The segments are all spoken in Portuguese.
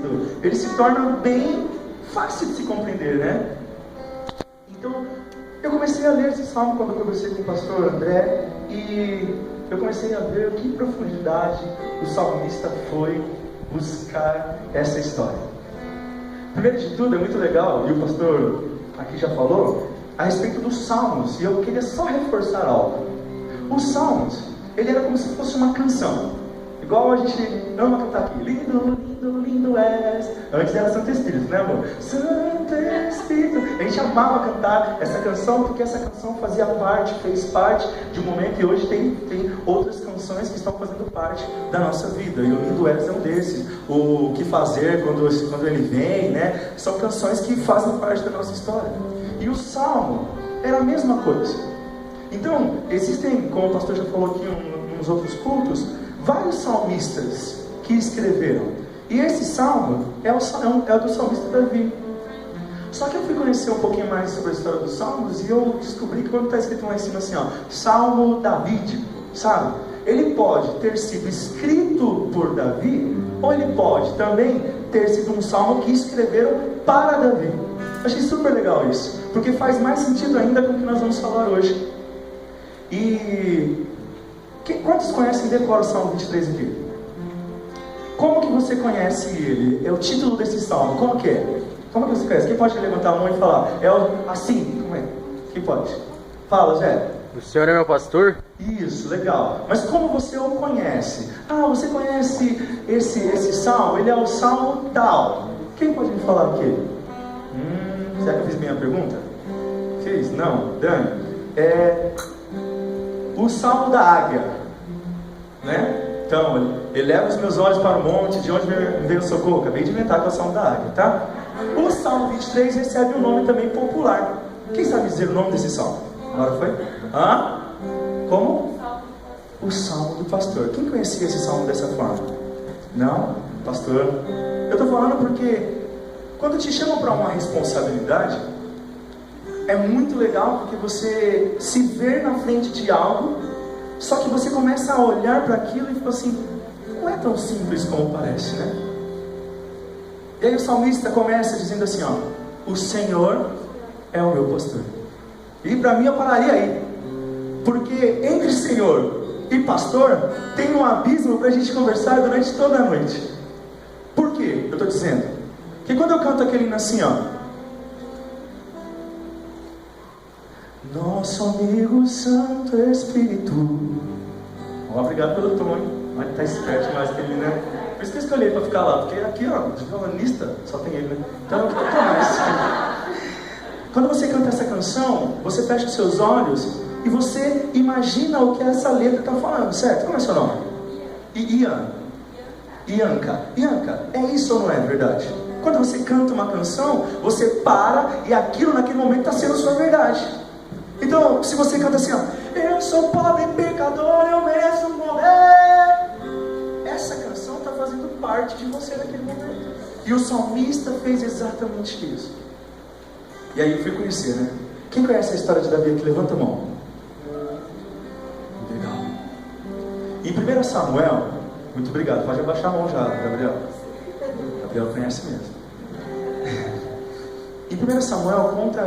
escrito, ele se torna bem fácil de se compreender, né? Então, eu comecei a ler esse salmo quando eu conversei com o pastor André, e eu comecei a ver que profundidade o salmista foi buscar essa história. Primeiro de tudo, é muito legal, e o pastor aqui já falou, a respeito dos salmos, e eu queria só reforçar algo. Os salmos, ele era como se fosse uma canção, igual a gente ama cantar aqui, lindo, lindo, lindo és, antes era Santo Espírito, né amor? Santo Espírito, a gente amava cantar essa canção, porque essa canção fazia parte, fez parte de um momento, e hoje tem outras canções que estão fazendo parte da nossa vida, e o lindo és é um desses, o que fazer quando ele vem, né? São canções que fazem parte da nossa história, e o salmo era a mesma coisa. Então, existem, como o pastor já falou aqui nos outros cultos, vários salmistas que escreveram. E esse salmo é o do salmista Davi. Só que eu fui conhecer um pouquinho mais sobre a história dos salmos, e eu descobri que quando está escrito lá em cima assim, ó, Salmo Davídico, sabe? Ele pode ter sido escrito por Davi, ou ele pode também ter sido um salmo que escreveram para Davi. Achei super legal isso, porque faz mais sentido ainda com o que nós vamos falar hoje. E quantos conhecem e decoram o Salmo 23 aqui? Como que você conhece ele? É o título desse salmo, como que é? Como que você conhece? Quem pode levantar a mão e falar? É assim, como é? Quem pode? Fala, Zé. O Senhor é meu pastor? Isso, legal. Mas como você o conhece? Ah, você conhece esse salmo? Ele é o salmo tal. Quem pode me falar aqui? Será que eu fiz bem a pergunta? Fiz? Não? Dani? O salmo da águia, né? Então, eleva os meus olhos para o monte, de onde vem o socorro? Acabei de inventar que é o salmo da águia, tá? O salmo 23 recebe um nome também popular. Quem sabe dizer o nome desse salmo? Agora foi? Como? O salmo do pastor. Quem conhecia esse salmo dessa forma? Não? Pastor? Eu estou falando porque quando te chamam para uma responsabilidade, é muito legal porque você se vê na frente de algo, só que você começa a olhar para aquilo e fala assim, não é tão simples como parece, né? E aí o salmista começa dizendo assim, ó, o Senhor é o meu pastor. E para mim eu pararia aí, porque entre Senhor e pastor tem um abismo para a gente conversar durante toda a noite. Por quê? Eu estou dizendo que quando eu canto aquele hino assim, ó, nosso amigo Santo Espírito. Obrigado pelo tom, hein? Mas tá esperto mais que ele, né? Por isso que eu escolhi para ficar lá, porque aqui, ó, de violonista, só tem ele, né? Então eu tô mais. Quando você canta essa canção, você fecha os seus olhos e você imagina o que essa letra está falando, certo? Como é seu nome? Ianca, é isso ou não é verdade? Quando você canta uma canção, você para e aquilo naquele momento está sendo sua verdade. Então, se você canta assim, ó, eu sou pobre e pecador, eu mereço morrer, essa canção está fazendo parte de você naquele momento. E o salmista fez exatamente isso. E aí eu fui conhecer, né? Quem conhece a história de Davi aqui? Levanta a mão. Legal. Em 1 Samuel, muito obrigado, pode abaixar a mão já, Gabriel. Gabriel conhece mesmo. Em 1 Samuel conta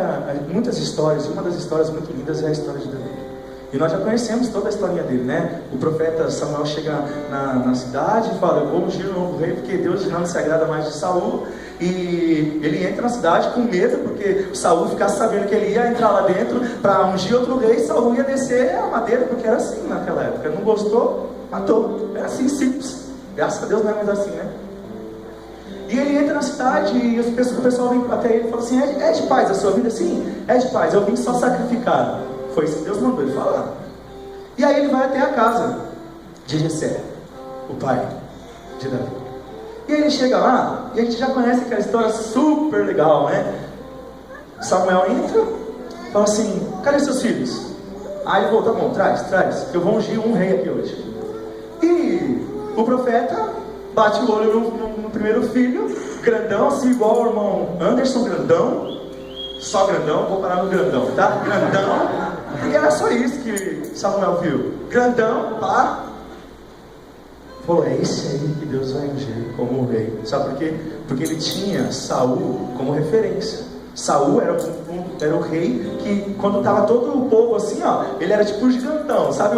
muitas histórias, e uma das histórias muito lindas é a história de Davi. E nós já conhecemos toda a historinha dele, né? O profeta Samuel chega na cidade e fala, eu vou ungir o novo rei, porque Deus não se agrada mais de Saul. E ele entra na cidade com medo, porque Saul ficasse sabendo que ele ia entrar lá dentro para ungir outro rei, Saul ia descer a madeira, porque era assim naquela época. Não gostou, matou. Era assim, simples. Graças a Deus não é mais assim, né? E ele entra na cidade e o pessoal vem até ele e fala assim, é de paz a sua vida? Sim, é de paz, eu vim só sacrificar. Foi isso que Deus mandou ele falar. E aí ele vai até a casa de Jessé, o pai de Davi. E aí ele chega lá, e a gente já conhece aquela história super legal, né? Samuel entra, fala assim, cadê seus filhos? Aí ele falou, tá bom, traz, que eu vou ungir um rei aqui hoje. E o profeta bate o olho no primeiro filho, grandão, assim igual o irmão Anderson, grandão, só grandão, vou parar no grandão, tá? Grandão, porque era só isso que Samuel viu. Grandão, pá. falou: é esse aí que Deus vai ungir como rei. Sabe por quê? Porque ele tinha Saul como referência. Saul era o rei que, quando estava todo o povo assim, ó, ele era tipo um gigantão. Sabe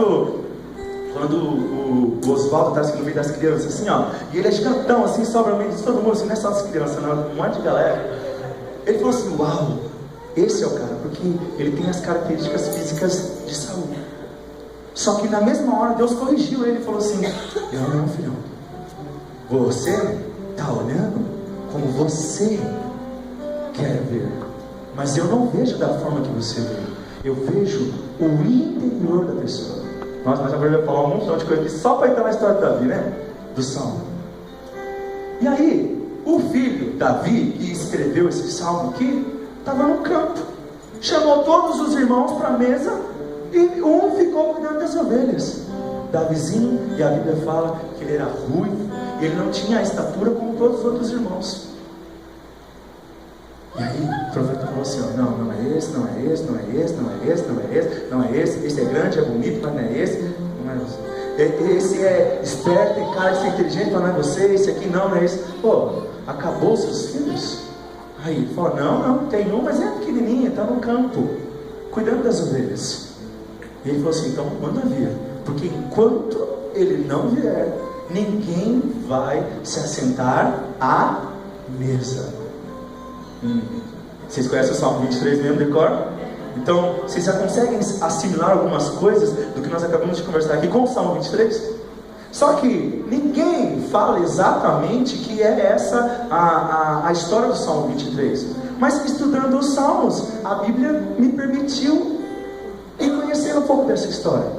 quando o Oswaldo está assim no meio das crianças, assim, ó, e ele é gigantão, assim, sobra no meio de todo mundo, assim, não é só as crianças, não, um monte de galera. Ele falou assim: uau, esse é o cara, porque ele tem as características físicas de Saul. Só que na mesma hora Deus corrigiu ele e falou assim: não, filhão, você está olhando como você quer ver, mas eu não vejo da forma que você vê, eu vejo o interior da pessoa. Nós agora vamos falar um montão de coisa aqui só para entrar na história de Davi, né? Do Salmo. E aí, o filho Davi, que escreveu esse salmo aqui, estava no campo, chamou todos os irmãos para a mesa, e um ficou cuidando das ovelhas. Davizinho, e a Bíblia fala que ele era ruivo, e ele não tinha a estatura como todos os outros irmãos. E aí o profeta falou assim: ó, não é esse, não é esse, não é esse, não é esse, não é esse, não é esse é grande, é bonito, mas não é esse, não é você. Esse é esperto, tem cara de ser inteligente, mas não é você, esse aqui não é esse. Pô, acabou os seus filhos? Aí ele falou: não, tem um, mas é pequenininho, está no campo, cuidando das ovelhas. E ele falou assim: então manda vir, porque enquanto ele não vier, ninguém vai se assentar à mesa. Vocês conhecem o Salmo 23 mesmo, de cor? Então, vocês já conseguem assimilar algumas coisas do que nós acabamos de conversar aqui com o Salmo 23? Só que ninguém fala exatamente que é essa a história do Salmo 23. Mas estudando os Salmos, a Bíblia me permitiu conhecer um pouco dessa história.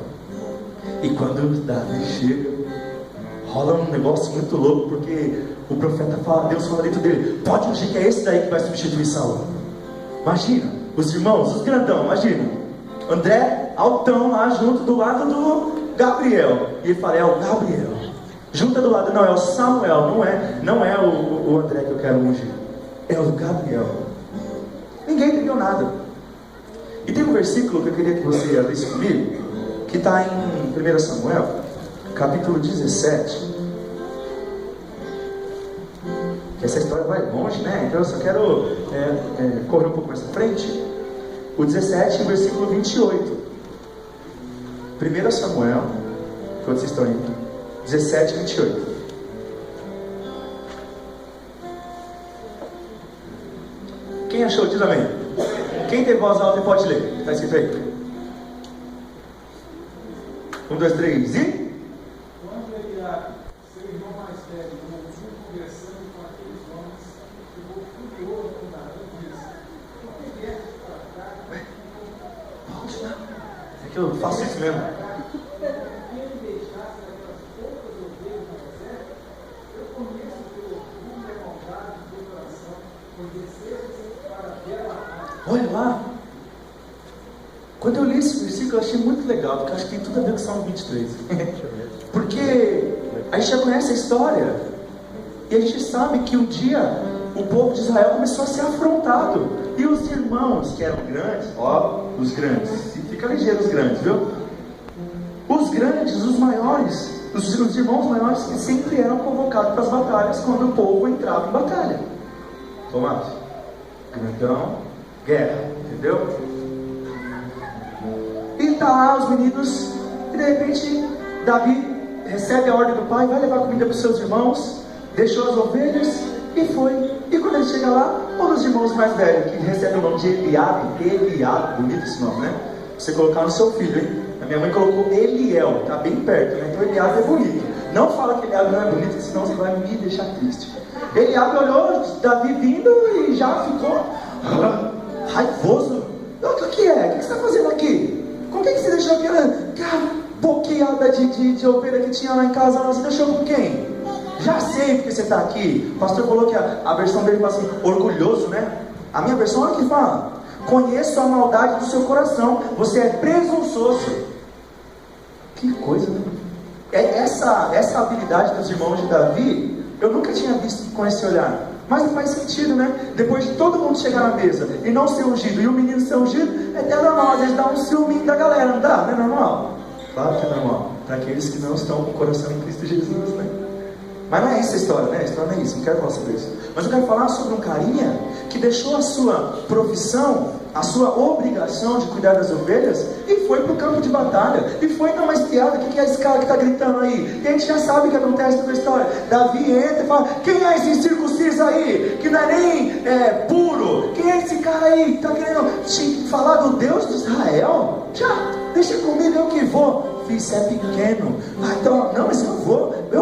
E quando Davi chega, rola um negócio muito louco, porque o profeta fala, Deus fala dentro dele: pode ungir que é esse daí que vai substituir Saul. Imagina, os irmãos, os grandão, imagina André altão lá junto do lado do Gabriel, e ele fala: é o Gabriel. Junta do lado: não, é o Samuel, não é o André que eu quero ungir, é o Gabriel. Ninguém entendeu nada. E tem um versículo que eu queria que você abrisse comigo, que está em 1 Samuel capítulo 17. Que essa história vai longe, né? Então eu só quero correr um pouco mais à frente. O 17, versículo 28. 1 Samuel, quando vocês estão indo, 17, 28. Quem achou, diz amém. Quem tem voz alta pode ler. Está escrito aí. 1, 2, 3 e... Quando Eliabe, seu irmão mais velho, ouviu conversando com aqueles homens, ficou furioso com Davi e disse: por que vieste para cá? Pode não. É que eu faço isso mesmo. Quem me deixasse daquelas poucas ovelhas no deserto? Eu conheço o teu orgulho e a maldade do teu coração, pois descestes para Bela. Olha lá. Quando eu li esse versículo, eu achei muito legal, porque eu acho que tem tudo a ver com o Salmo 23. Porque a gente já conhece a história, e a gente sabe que um dia o povo de Israel começou a ser afrontado, e os irmãos que eram grandes, ó, os grandes, fica ligeiro os grandes, viu? Os grandes, os maiores, os irmãos maiores que sempre eram convocados para as batalhas quando o povo entrava em batalha. Tomás, grandão, guerra, entendeu? E tá lá os meninos, e de repente Davi recebe a ordem do pai: vai levar comida para os seus irmãos, deixou as ovelhas e foi. E quando ele chega lá, um dos irmãos mais velhos, que recebe o nome de Eliabe, bonito esse nome, né? Você colocar no seu filho, hein? A minha mãe colocou Eliel, tá bem perto, né? Então Eliabe é bonito. Não fala que Eliabe não é bonito, senão você vai me deixar triste. Eliabe olhou Davi vindo e já ficou raivoso. O que é? O que você está fazendo aqui? Com quem que você deixou aquela boqueada de ovelha que tinha lá em casa? Você deixou com quem? Já sei porque você está aqui. O pastor falou que a versão dele fala assim, orgulhoso, né? A minha versão aqui fala: conheço a maldade do seu coração, você é presunçoso. Que coisa, né? Essa habilidade dos irmãos de Davi, eu nunca tinha visto com esse olhar. Mas não faz sentido, né? Depois de todo mundo chegar na mesa e não ser ungido, e o menino ser ungido, é até normal, às vezes dá um ciúminho da galera, não dá? Não é normal? Claro que é normal, para aqueles que não estão com o coração em Cristo Jesus, né? Mas não é essa a história, né? A história não é isso, não quero falar sobre isso. Mas eu quero falar sobre um carinha que deixou a sua profissão, a sua obrigação de cuidar das ovelhas e foi para o campo de batalha. E foi dar uma espiada. O que é esse cara que está gritando aí? E a gente já sabe o que acontece na história. Davi entra e fala: quem é esse incircunciso aí? Que não é nem puro. Quem é esse cara aí que está querendo falar do Deus de Israel? Já, deixa comigo, eu que vou. Filho, você é pequeno. Então, não, mas eu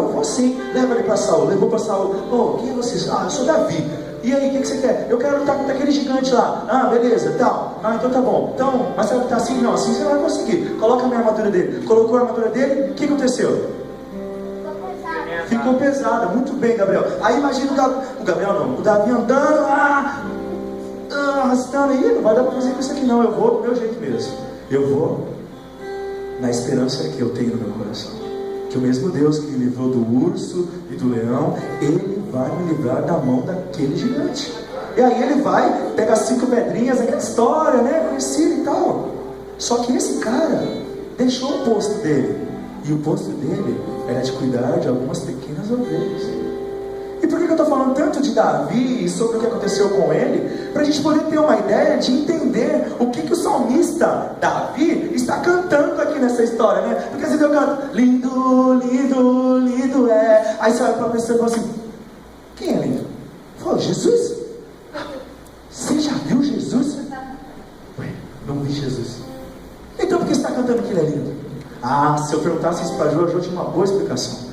vou sim. Leva ele para Saul. Levou para Saul. Quem é você? Eu sou Davi. E aí, o que você quer? Eu quero lutar contra aquele gigante lá. Beleza, tal. Então tá bom. Então, mas você vai lutar assim? Não, assim você não vai conseguir. Coloca a minha armadura dele. Colocou a armadura dele, o que aconteceu? Ficou pesada. Muito bem, Gabriel. Aí imagina o Davi andando arrastando. Não vai dar para fazer com isso aqui não. Eu vou do meu jeito mesmo. Eu vou na esperança que eu tenho no meu coração, que o mesmo Deus que me livrou do urso e do leão, Ele vai me livrar da mão daquele gigante. E aí ele vai, pega 5 pedrinhas, aquela história, né, conhecida e tal. Só que esse cara deixou o posto dele, e o posto dele era de cuidar de algumas pequenas ovelhas. E por que eu estou falando tanto de Davi e sobre o que aconteceu com ele? Para a gente poder ter uma ideia de entender o que o salmista Davi está cantando aqui nessa história, né? Porque você vê o canto, lindo, lindo, lindo é. Aí você olha para a pessoa e fala assim: quem é lindo? Falou, Jesus? Você já viu Jesus? Ué, não vi Jesus. Então por que você está cantando que ele é lindo? Se eu perguntasse isso para a Jo tinha uma boa explicação.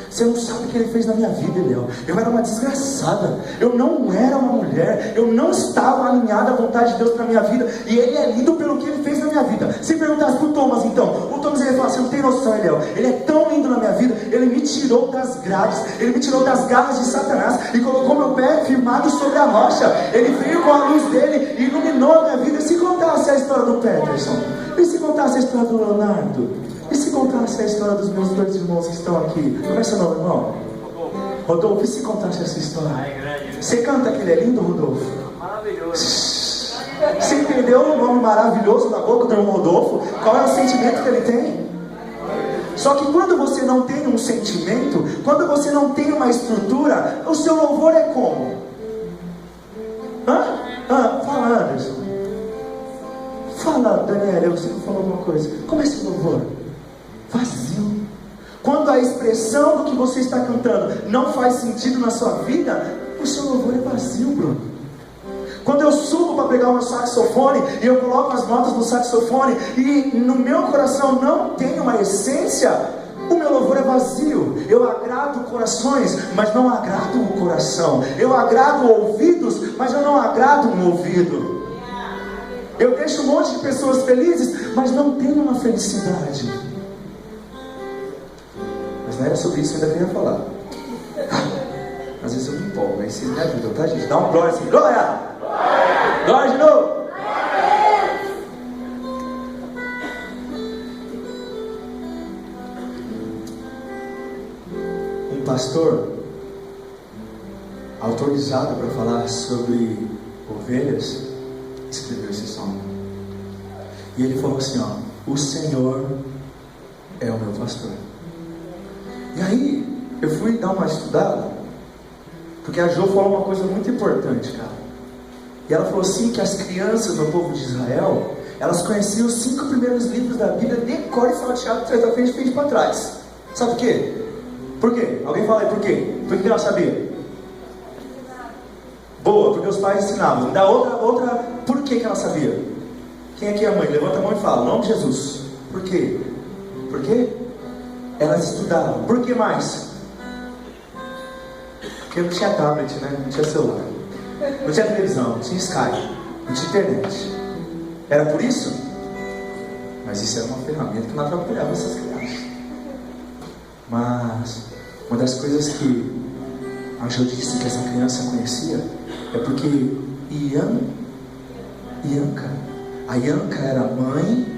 Você não sabe o que ele fez na minha vida, Eliel. Eu era uma desgraçada. Eu não era uma mulher. Eu não estava alinhada à vontade de Deus para a minha vida. E ele é lindo pelo que ele fez na minha vida. Se perguntasse para o Thomas, então, o Thomas ia falar: você não tem noção, Eliel. Ele é tão lindo na minha vida. Ele me tirou das grades. Ele me tirou das garras de Satanás e colocou meu pé firmado sobre a rocha. Ele veio com a luz dele e iluminou a minha vida. E se contasse a história do Peterson? E se contasse a história do Leonardo? E se contasse a história dos meus 2 irmãos que estão aqui? Como é seu nome, irmão? Rodolfo. E se contasse essa história? Você canta que ele é lindo, Rodolfo? Maravilhoso. Você entendeu o nome maravilhoso da boca do irmão Rodolfo? Qual é o sentimento que ele tem? Só que quando você não tem um sentimento, quando você não tem uma estrutura, o seu louvor é como? Fala, Anderson. Fala, Daniela, você não falou alguma coisa. Como é seu louvor? Vazio. Quando a expressão do que você está cantando não faz sentido na sua vida, o seu louvor é vazio, Bruno. Quando eu subo para pegar o meu saxofone e eu coloco as notas no saxofone e no meu coração não tem uma essência, o meu louvor é vazio. Eu agrado corações, mas não agrado o coração. Eu agrado ouvidos, mas eu não agrado um ouvido. Eu deixo um monte de pessoas felizes, mas não tenho uma felicidade. Mas não era sobre isso que eu ainda queria falar. Às vezes eu me empolgo, aí vocês me ajudam, tá, gente? Dá um glória assim: glória! Glória de novo! Um pastor autorizado para falar sobre ovelhas escreveu esse salmo. E ele falou assim: o Senhor é o meu pastor. E aí eu fui dar uma estudada, porque a Jo falou uma coisa muito importante, cara. E ela falou assim que as crianças do povo de Israel, elas conheciam os 5 primeiros livros da Bíblia de cor e salteado, trás da frente e frente para trás. Sabe por quê? Por quê? Alguém fala aí por quê? Por que ela sabia? Boa, porque os pais ensinavam. Da outra, por que ela sabia? Quem aqui é a mãe? Levanta a mão e fala: em nome de Jesus. Por quê? Por quê? Elas estudavam. Por que mais? Porque não tinha tablet, né? Não tinha celular, não tinha televisão, não tinha Skype, não tinha internet. Era por isso? Mas isso era uma ferramenta que não atrapalhava essas crianças. Mas uma das coisas que a Jo disse que essa criança conhecia é porque a Ianca era mãe,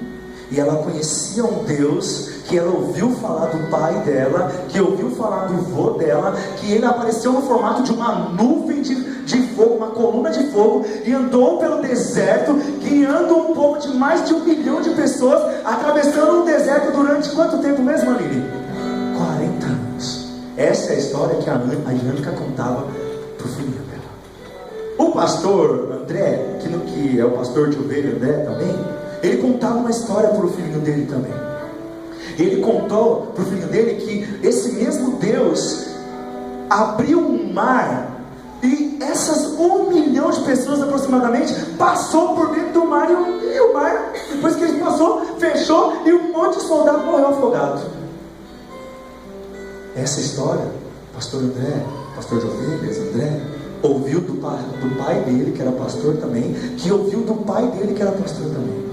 e ela conhecia um Deus que ela ouviu falar do pai dela, que ouviu falar do vô dela, que ele apareceu no formato de uma nuvem de fogo, uma coluna de fogo, e andou pelo deserto, guiando um povo de mais de 1 milhão de pessoas, atravessando um deserto durante quanto tempo mesmo, Aline? 40 anos. Essa é a história que a Ianca contava para o filhinho dela. O pastor André, que é o pastor de ovelha André também, ele contava uma história para o filhinho dele também. Ele contou para o filhinho dele que esse mesmo Deus abriu um mar, e essas 1 milhão de pessoas aproximadamente passou por dentro do mar, e o mar, depois que ele passou, fechou, e um monte de soldado morreu afogado. Essa história, pastor André, pastor de ovelhas André, ouviu do pai dele, que era pastor também, que ouviu do pai dele, que era pastor também.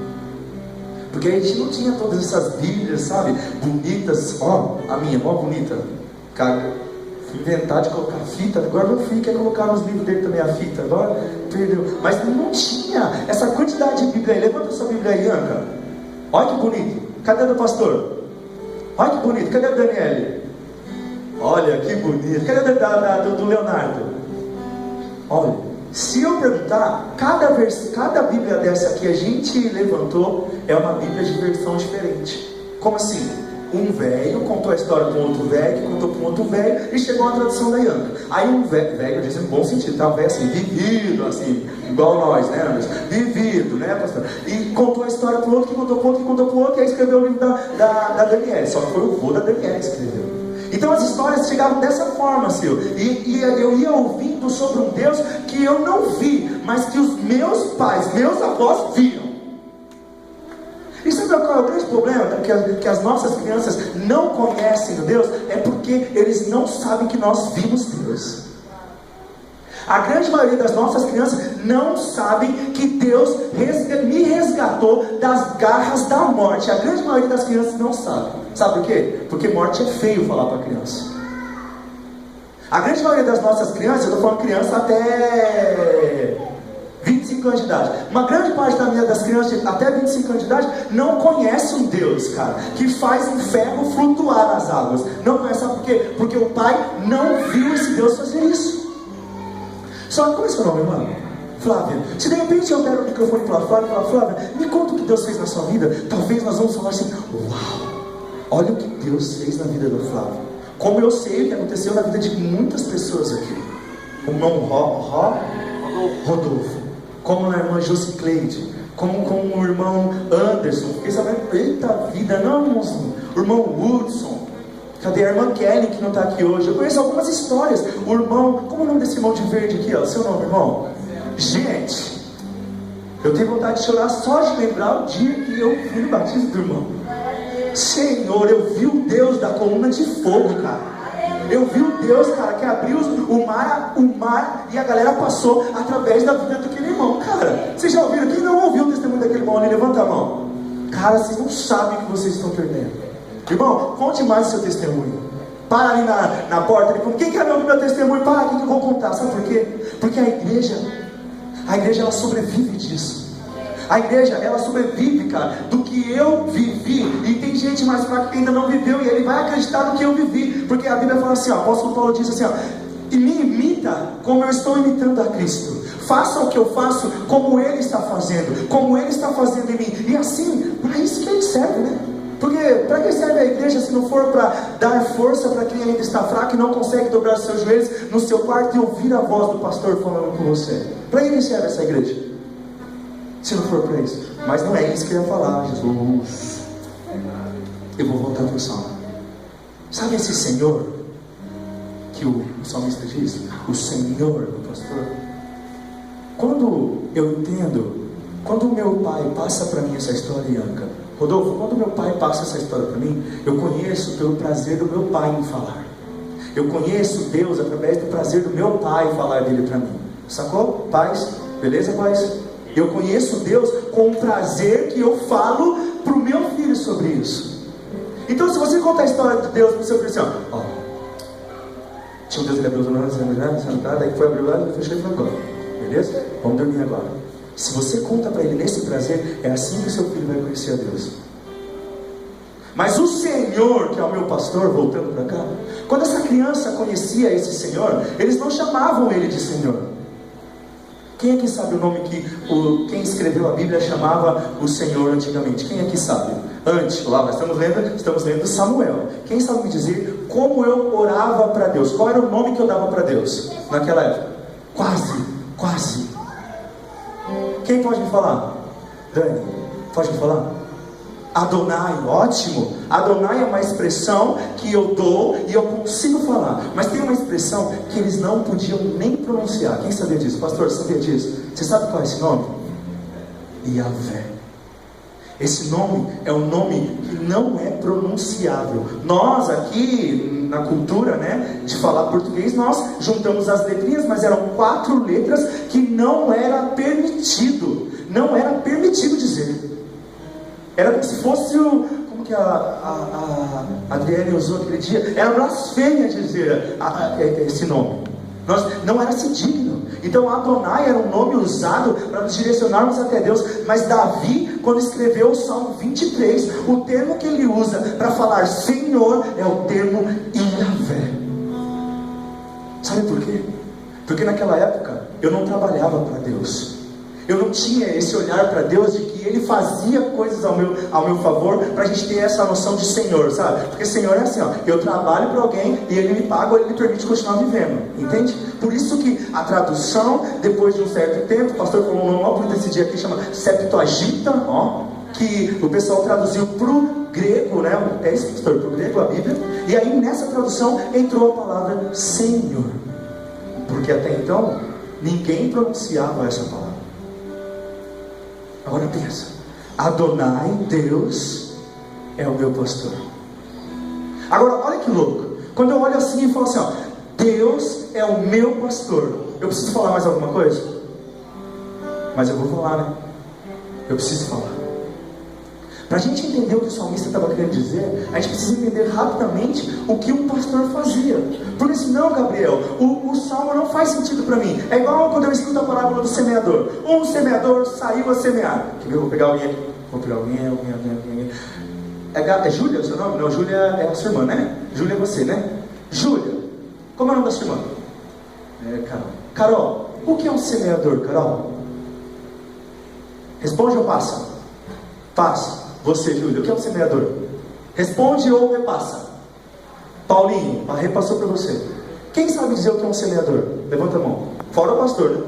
Porque a gente não tinha todas essas bíblias, sabe, bonitas. Ó, a minha, ó, bonita. Cara, fui inventar de colocar fita. Agora meu filho quer colocar nos livros dele também a fita. Agora perdeu. Mas não tinha essa quantidade de bíblia aí. Levanta sua bíblia aí, Anca. Olha que bonito. Cadê a do pastor? Olha que bonito. Cadê a Daniele? Olha que bonito. Cadê a do Leonardo? Olha, se eu perguntar, cada bíblia dessa que a gente levantou é uma bíblia de versão diferente. Como assim? Um velho contou a história com outro velho, que contou com outro velho, e chegou a tradução da Ianca. Aí um velho diz em bom sentido, tá? Um velho assim, vivido, assim, igual nós, né, Anderson? Vivido, né, pastor? E contou a história pro outro, que contou pro outro, que contou pro outro, e aí escreveu o livro da Daniele. Só que foi o vô da Daniele que escreveu. Então as histórias chegavam dessa forma, Sil. E eu ia ouvindo sobre um Deus que eu não vi, mas que os meus pais, meus avós viam. E sabe qual é o grande problema? Que as nossas crianças não conhecem o Deus, é porque eles não sabem que nós vimos Deus. A grande maioria das nossas crianças não sabem que Deus me resgatou das garras da morte. A grande maioria das crianças não sabe. Sabe por quê? Porque morte é feio falar para criança. A grande maioria das nossas crianças, eu estou falando criança até 25 anos de idade. Uma grande parte das crianças até 25 anos de idade não conhece um Deus, cara, que faz um ferro flutuar nas águas. Não conhece, sabe por quê? Porque o pai não viu esse Deus fazer isso. Só que como é seu nome, irmã? Flávia. Se de repente eu der o microfone para a Flávia e falar, Flávia, me conta o que Deus fez na sua vida, talvez nós vamos falar assim, uau, olha o que Deus fez na vida do Flávio. Como eu sei o que aconteceu na vida de muitas pessoas aqui. O irmão Rodolfo, como na irmã Josicleide, como com o irmão Anderson. Fiquei sabendo, eita vida, não, irmãozinho. O irmão Hudson. Cadê a irmã Kelly que não está aqui hoje? Eu conheço algumas histórias. O irmão, como é o nome desse irmão de verde aqui, ó? Seu nome, irmão? Gente, eu tenho vontade de chorar só de lembrar o dia que eu fui no batismo do irmão. Senhor, eu vi o Deus da coluna de fogo, cara. Eu vi o Deus, cara, que abriu o mar e a galera passou através da vida daquele irmão, cara. Vocês já ouviram? Quem não ouviu o testemunho daquele irmão ali? Levanta a mão. Cara, vocês não sabem o que vocês estão perdendo. Irmão, conte mais o seu testemunho. Para ali na porta, ele fala, quem quer ouvir meu testemunho? Para, o que eu vou contar? Sabe por quê? Porque a igreja ela sobrevive disso. A igreja, ela sobrevive, cara, do que eu vivi. E tem gente mais fraca que ainda não viveu, e ele vai acreditar no que eu vivi. Porque a Bíblia fala assim, ó, o apóstolo Paulo diz assim, ó, e me imita como eu estou imitando a Cristo. Faça o que eu faço como Ele está fazendo, como Ele está fazendo em mim. E assim, para isso que Ele serve, né? Porque para que serve a igreja se não for para dar força para quem ainda está fraco e não consegue dobrar os seus joelhos no seu quarto e ouvir a voz do pastor falando com você? Para que serve essa igreja? Se não for para isso. Mas não é isso que eu ia falar, Jesus. Eu vou voltar para o salmo. Sabe esse Senhor que o salmista diz? O Senhor do pastor. Quando eu entendo, quando o meu pai passa para mim essa história, Ianca, Rodolfo, quando meu pai passa essa história para mim, eu conheço pelo prazer do meu pai em falar. Eu conheço Deus através do prazer do meu pai falar dele para mim. Sacou? Pais? Beleza, pais? Eu conheço Deus com o prazer que eu falo para o meu filho sobre isso. Então, se você contar a história de Deus para o seu filho assim, ó, tinha um Deus que abriu os olhos, daí foi abrir o olho, fechou e foi agora. Beleza? Vamos dormir agora. Se você conta para ele nesse prazer, é assim que o seu filho vai conhecer a Deus. Mas o Senhor, que é o meu pastor, voltando para cá, quando essa criança conhecia esse Senhor, eles não chamavam ele de Senhor. Quem aqui sabe o nome que quem escreveu a Bíblia chamava o Senhor antigamente? Quem aqui sabe? Antes, lá nós estamos lendo Samuel. Quem sabe me dizer como eu orava para Deus. Qual era o nome que eu dava para Deus naquela época? Quase. Quem pode me falar? Dani, pode me falar? Adonai, ótimo. Adonai é uma expressão que eu dou e eu consigo falar. Mas tem uma expressão que eles não podiam nem pronunciar. Quem sabia disso? Pastor, sabia disso? Você sabe qual é esse nome? Yahvé. Esse nome é um nome que não é pronunciável. Nós aqui na cultura, né, de falar português, nós juntamos as letrinhas, mas eram 4 letras que não era permitido dizer. Era como se fosse como que a Adriane usou aquele dia, era blasfêmia dizer esse nome. Não era assim digno. Então Adonai era um nome usado para nos direcionarmos até Deus. Mas Davi, quando escreveu o Salmo 23, o termo que ele usa para falar Senhor é o termo Yahvé. Sabe por quê? Porque naquela época eu não trabalhava para Deus. Eu não tinha esse olhar para Deus de que Ele fazia coisas ao meu favor, para a gente ter essa noção de Senhor, sabe? Porque Senhor é assim, ó, eu trabalho para alguém e Ele me paga ou Ele me permite continuar vivendo, entende? Por isso que a tradução, depois de um certo tempo, o pastor falou um nome ó, bonito esse dia aqui, chama Septuaginta, ó, que o pessoal traduziu para o grego, né? É isso, pastor, para o grego, a Bíblia. E aí nessa tradução entrou a palavra Senhor, porque até então ninguém pronunciava essa palavra. Agora pensa, Adonai, Deus, é o meu pastor. Agora olha que louco, quando eu olho assim e falo assim, ó, Deus é o meu pastor, eu preciso falar mais alguma coisa? Mas eu vou falar, né? Eu preciso falar. Para a gente entender o que o salmista estava querendo dizer, a gente precisa entender rapidamente o que o pastor fazia. Porque senão, Gabriel, o salmo não faz sentido para mim. É igual quando eu escuto a parábola do semeador. Um semeador saiu a semear. Eu vou pegar alguém aqui. Alguém. É Júlia o seu nome? Não, Júlia é a sua irmã, né? Júlia é você, né? Júlia, como é o nome da sua irmã? Carol. Carol, o que é um semeador, Carol? Responde ou passa? Passa. Você, Júlia, o que é um semeador? Responde ou repassa? Paulinho, repassou para você. Quem sabe dizer o que é um semeador? Levanta a mão. Fora o pastor, né?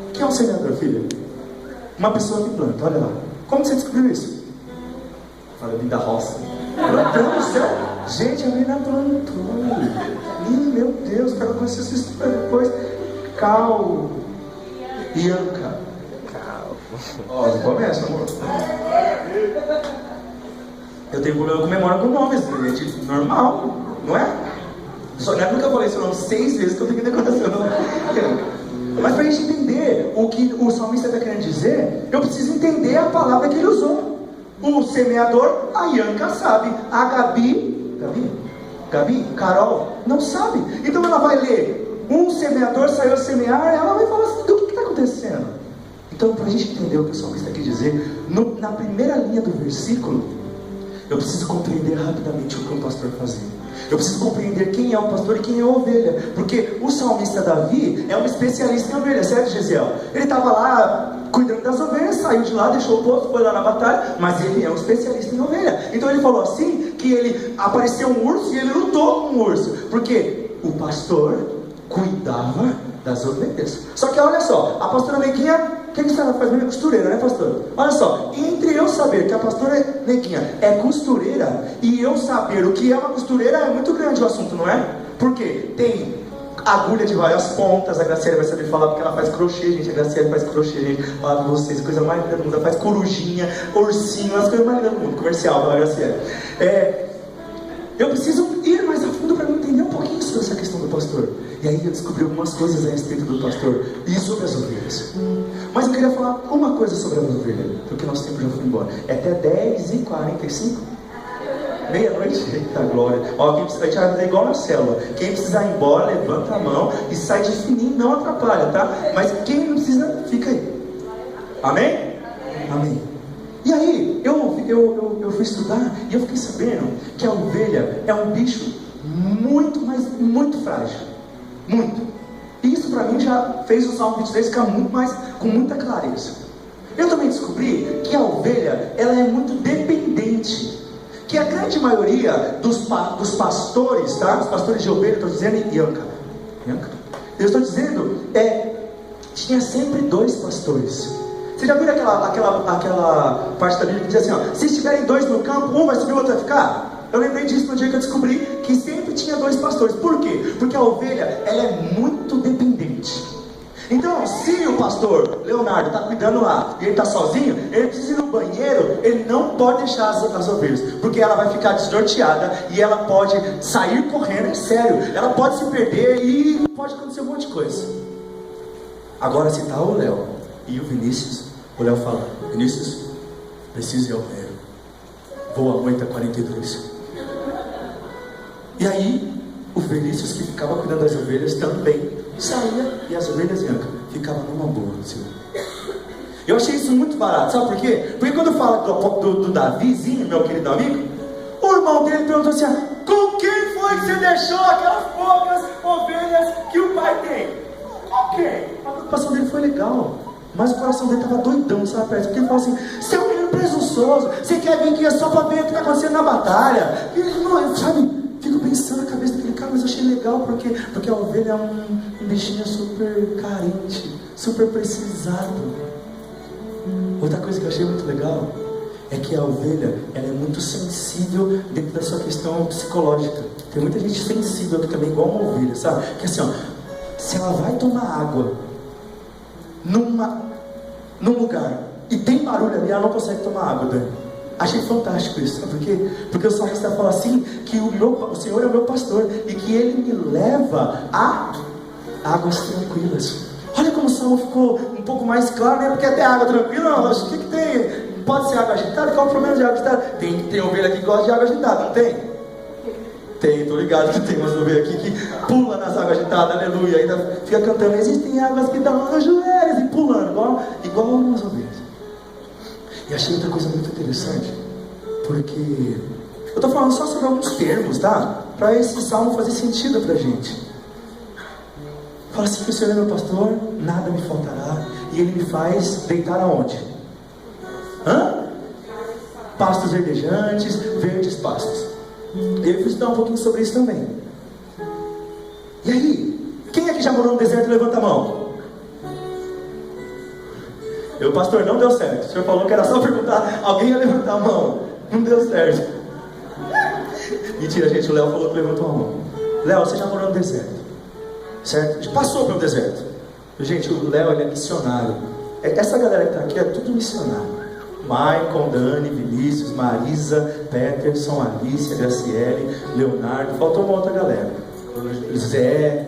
O que é um semeador, filha? Uma pessoa que planta, olha lá. Como você descobriu isso? Fala, eu vim da roça. Plantando o céu. Gente, a menina plantou. Meu Deus, quero conhecer essa história depois. Cal. Ianca. Ó, não começa, amor. Eu tenho problema com memória com nomes, gente. Normal, não é? Só não é porque eu falei seu nome 6 vezes que eu tenho que decorar seu nome. Mas para a gente entender o que o salmista está querendo dizer, eu preciso entender a palavra que ele usou. O semeador, a Ianca sabe. A Gabi, Carol, não sabe. Então ela vai ler, um semeador saiu a semear, ela vai falar assim, o que está acontecendo? Então, para a gente entender o que o salmista quer dizer, na primeira linha do versículo, eu preciso compreender rapidamente o que o pastor fazia. Eu preciso compreender quem é o pastor e quem é a ovelha. Porque o salmista Davi é um especialista em ovelhas, certo, Gesiel? Ele estava lá cuidando das ovelhas, saiu de lá, deixou o posto, foi lá na batalha, mas ele é um especialista em ovelha. Então ele falou assim, que ele apareceu um urso e ele lutou com um urso. Porque o pastor cuidava das ovelhas. Só que olha só, a pastora Neguinha, o que ela faz? É costureira, né, pastor? Olha só, entre eu saber que a pastora Neguinha é costureira e eu saber o que é uma costureira, é muito grande o assunto, não é? Porque tem agulha de várias pontas, a Graciela vai saber falar porque ela faz crochê, gente. A Graciela faz crochê, gente. Fala pra vocês, coisa mais linda do mundo. Ela faz corujinha, ursinho, as coisas mais lindas do mundo. Comercial pela Graciela. Eu preciso ir mais a fundo para entender um pouquinho sobre essa questão do pastor. E aí eu descobri algumas coisas a respeito do pastor e sobre as ovelhas. Mas eu queria falar uma coisa sobre as ovelhas, porque nosso tempo já foi embora. É até 10h45? Meia-noite? Eita glória. Ó, quem precisa, a gente vai fazer igual na célula. Quem precisar ir embora, levanta a mão e sai de fininho, não atrapalha, tá? Mas quem não precisa, fica aí. Amém? Amém. E aí, eu fui estudar e eu fiquei sabendo que a ovelha é um bicho muito frágil. Muito. E isso para mim já fez o Salmo 23 ficar com muita clareza. Eu também descobri que a ovelha, ela é muito dependente. que a grande maioria dos pastores, tá? Os pastores de ovelha, estou dizendo, Ianca, eu estou dizendo, tinha sempre 2 pastores. Você já viu aquela parte da Bíblia que diz assim, ó, se estiverem 2 no campo, um vai subir, o outro vai ficar? Eu lembrei disso no dia que eu descobri que sempre tinha 2 pastores. Por quê? Porque a ovelha, ela é muito dependente. Então, se o pastor Leonardo está cuidando lá e ele está sozinho, ele precisa ir no banheiro, ele não pode deixar as ovelhas, porque ela vai ficar desnorteada e ela pode sair correndo, é sério, ela pode se perder e pode acontecer um monte de coisa. Agora, se está o Léo e o Vinícius, o Léo fala: Vinícius, preciso ir ao banheiro, vou aguentar 42. E aí, o Vinícius, que ficava cuidando das ovelhas, também saía e as ovelhas ficavam numa boa, Senhor. Eu achei isso muito barato, sabe por quê? Porque quando eu falo do Davizinho, meu querido amigo, o irmão dele perguntou assim: com quem foi que você deixou aquelas poucas ovelhas que o pai tem? Com quem? A preocupação dele foi legal, mas o coração dele estava doidão, sabe? Porque ele falou assim: você é um menino presunçoso, você quer vir aqui só para ver o que está acontecendo na batalha. E ele não, sabe? Fico pensando na cabeça daquele cara, mas eu achei legal porque a ovelha é um bichinho super carente, super precisado. Outra coisa que eu achei muito legal é que a ovelha, ela é muito sensível dentro da sua questão psicológica. Tem muita gente sensível aqui também, igual uma ovelha, sabe? Que assim, ó, se ela vai tomar água num lugar e tem barulho ali, ela não consegue tomar água, Dani. Achei fantástico isso, sabe por quê? Porque o salmista fala assim, que o Senhor é o meu pastor e que Ele me leva a águas tranquilas. Olha como o salmo ficou um pouco mais claro, né? Porque até água tranquila, não, o que tem? Pode ser água agitada? Qual é o problema de água agitada? Tem ovelha aqui que gosta de água agitada, não tem? Tem, tô ligado que tem umas ovelhas aqui que pula nas águas agitadas, aleluia, ainda fica cantando: existem águas que dão nos joelhos, e pulando, igual umas ovelhas. E achei outra coisa muito interessante, porque eu estou falando só sobre alguns termos, tá? Para esse salmo fazer sentido pra gente. Fala assim: que o Senhor é meu pastor, nada me faltará, e Ele me faz deitar aonde? Pastos verdejantes, verdes pastos. Eu vou estudar um pouquinho sobre isso também. E aí, quem aqui já morou no deserto? Levanta a mão. Eu, pastor, não deu certo. O senhor falou que era só perguntar, alguém ia levantar a mão. Não deu certo. Mentira, gente, o Léo falou que levantou a mão. Léo, você já morou no deserto, certo? Passou pelo deserto. Gente, o Léo, ele é missionário. Essa galera que está aqui é tudo missionário. Maicon, Dani, Vinícius, Marisa, Peterson, Alicia, Graciele, Leonardo. Faltou uma outra galera: Zé,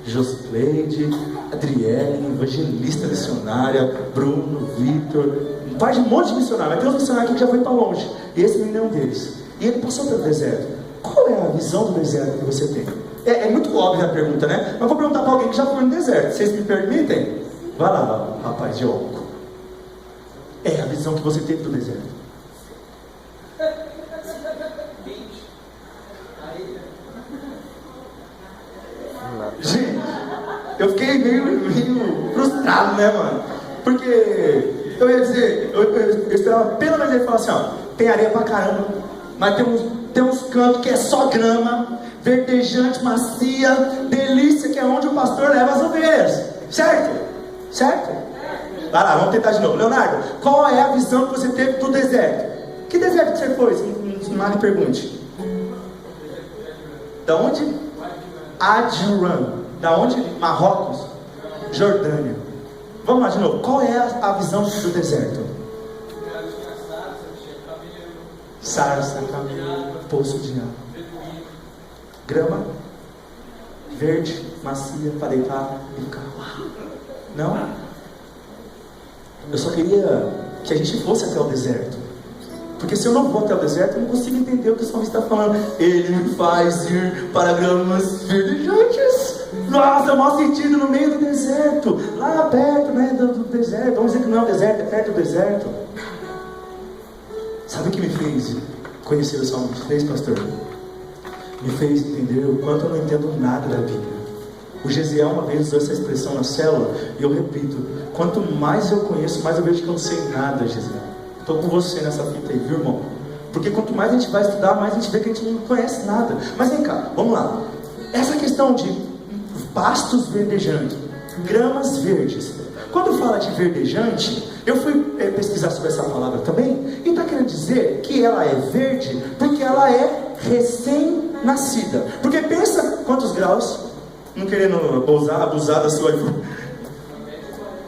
Joscleide, Adriele, evangelista missionária, Bruno, Vitor, um monte de missionário. Mas tem uns missionários aqui que já foi para longe, e esse menino é um deles. E ele passou pelo deserto. Qual é a visão do deserto que você tem? É muito óbvia a pergunta, né? Mas vou perguntar para alguém que já foi no deserto. Vocês me permitem? Vai lá, rapaz de óculos. É a visão que você teve do deserto. Gente, eu fiquei meio frustrado, né, mano? Porque eu ia dizer, eu esperava pelo menos ele falar assim: ó, tem areia pra caramba, mas tem uns cantos que é só grama, verdejante, macia, delícia, que é onde o pastor leva as ovelhas. Certo? Certo? Vai lá, vamos tentar de novo. Leonardo, qual é a visão que você teve do deserto? Que deserto que você foi? Não me pergunte. Da onde? Adjuran. Da onde? Marrocos? Jordânia. Vamos lá de novo. Qual é a visão do deserto? Sarça, camelo, poço de água, grama verde, macia, para deitar e ficar. Não? Eu só queria que a gente fosse até o deserto. Porque se eu não vou até o deserto, eu não consigo entender o que o salmista está falando. Ele me faz ir para gramas verdejantes. Nossa, é o maior sentido no meio do deserto. Lá perto, né, do deserto. Vamos dizer que não é o deserto, é perto do deserto. Sabe o que me fez conhecer o Salmo 23, pastor? Me fez entender o quanto eu não entendo nada da Bíblia. O Gesiel uma vez usou essa expressão na célula, e eu repito: quanto mais eu conheço, mais eu vejo que eu não sei nada, Gesiel. Estou com você nessa fita aí, viu, irmão? Porque quanto mais a gente vai estudar, mais a gente vê que a gente não conhece nada. Mas vem cá, vamos lá. Essa questão de pastos verdejantes, gramas verdes. Quando fala de verdejante, eu fui pesquisar sobre essa palavra também, e está querendo dizer que ela é verde porque ela é recém-nascida. Porque pensa quantos graus, não querendo abusar da sua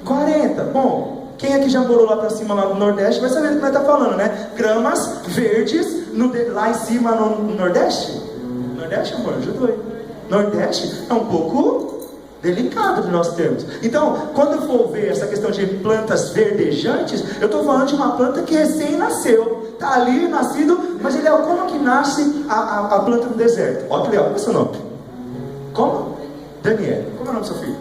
40. Bom, quem aqui já morou lá para cima, lá no Nordeste, vai saber do que nós estamos falando, né? Gramas verdes lá em cima no Nordeste. Nordeste, amor, ajudou aí. Nordeste é um pouco delicado de nós termos. Então, quando eu for ver essa questão de plantas verdejantes, eu estou falando de uma planta que recém nasceu, está ali, nascido, mas ele é como que nasce a planta no deserto. Olha que legal, qual é o seu nome? Como? Daniel. Como é o nome do seu filho?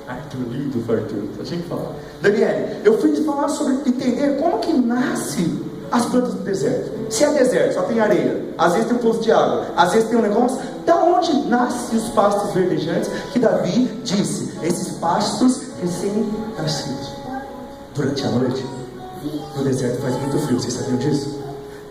Arthur, lindo, Arthur, só tinha que falar. Daniel, eu fui te falar sobre entender como que nasce as plantas do deserto. Se é deserto, só tem areia, às vezes tem um poço de água, às vezes tem um negócio. Da onde nascem os pastos verdejantes que Davi disse? Esses pastos recém-nascidos. Durante a noite, no deserto faz muito frio, vocês sabiam disso?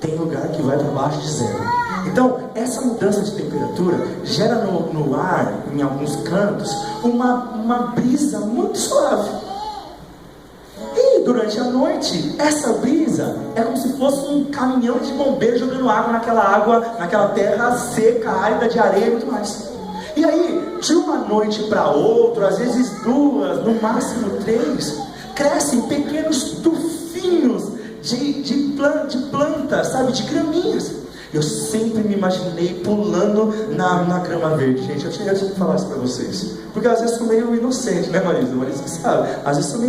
Tem lugar que vai para baixo de zero. Então, essa mudança de temperatura gera no ar, em alguns cantos, uma brisa muito suave. E durante a noite, essa brisa é como se fosse um caminhão de bombeiro jogando água, naquela terra seca, árida de areia e muito mais. E aí, de uma noite para outra, às vezes 2, no máximo 3, crescem pequenos tufinhos de plantas, sabe, de graminhas. Eu sempre me imaginei pulando na grama verde. Gente, eu tinha que falar isso para vocês, porque às vezes sou meio inocente, né, Marisa? Marisa que sabe, às vezes sou meio